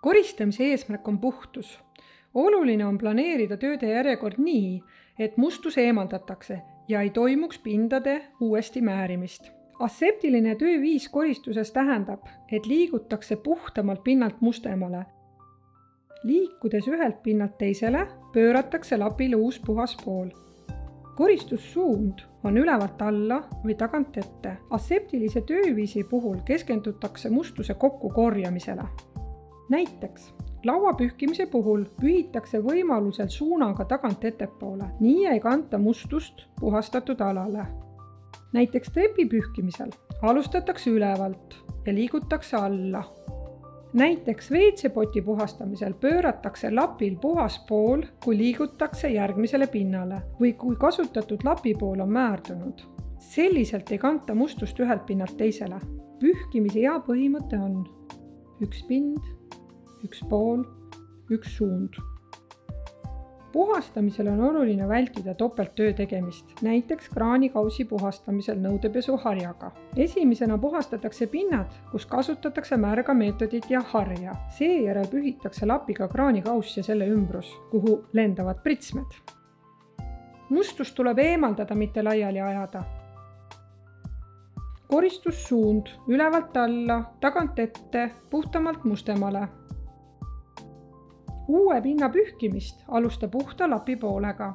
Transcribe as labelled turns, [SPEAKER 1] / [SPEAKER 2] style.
[SPEAKER 1] Koristamise eesmärk on puhtus. Oluline on planeerida tööde järjekord nii, et mustus eemaldatakse ja ei toimuks pindade uuesti määrimist. Aseptiline tööviis koristuses tähendab, et liigutakse puhtamalt pinnalt mustemale. Liikudes ühelt pinnalt teisele, pööratakse lapile uus puhas pool. Koristussuund on ülevalt alla või tagant ette. Aseptilise tööviisi puhul keskendutakse mustuse kokkukorjamisele. Näiteks, laua pühkimise puhul pühitakse võimalusel suunaga tagant ettepoole, nii ei kanta mustust puhastatud alale. Näiteks trepi pühkimisel alustatakse ülevalt ja liigutakse alla. Näiteks WC-poti puhastamisel pööratakse lapil puhas pool, kui liigutakse järgmisele pinnale või kui kasutatud lapipool on määrdunud. Selliselt ei kanta mustust ühelt pinnalt teisele. Pühkimise hea põhimõte on üks pind, üks pool, üks suund. Puhastamisel on oluline vältida topelttöö tegemist, näiteks kraanikausi puhastamisel nõudepesuharjaga. Esimesena puhastatakse pinnad, kus kasutatakse märga meetodit ja harja. Seejärel pühitakse lapiga kraanikauss ja selle ümbrus, kuhu lendavad pritsmed. Mustust tuleb eemaldada, mitte laiali ajada. Koristussuund ülevalt alla, tagant ette, puhtamalt mustemale. Uue pinna pühkimist alusta puhta lapi poolega.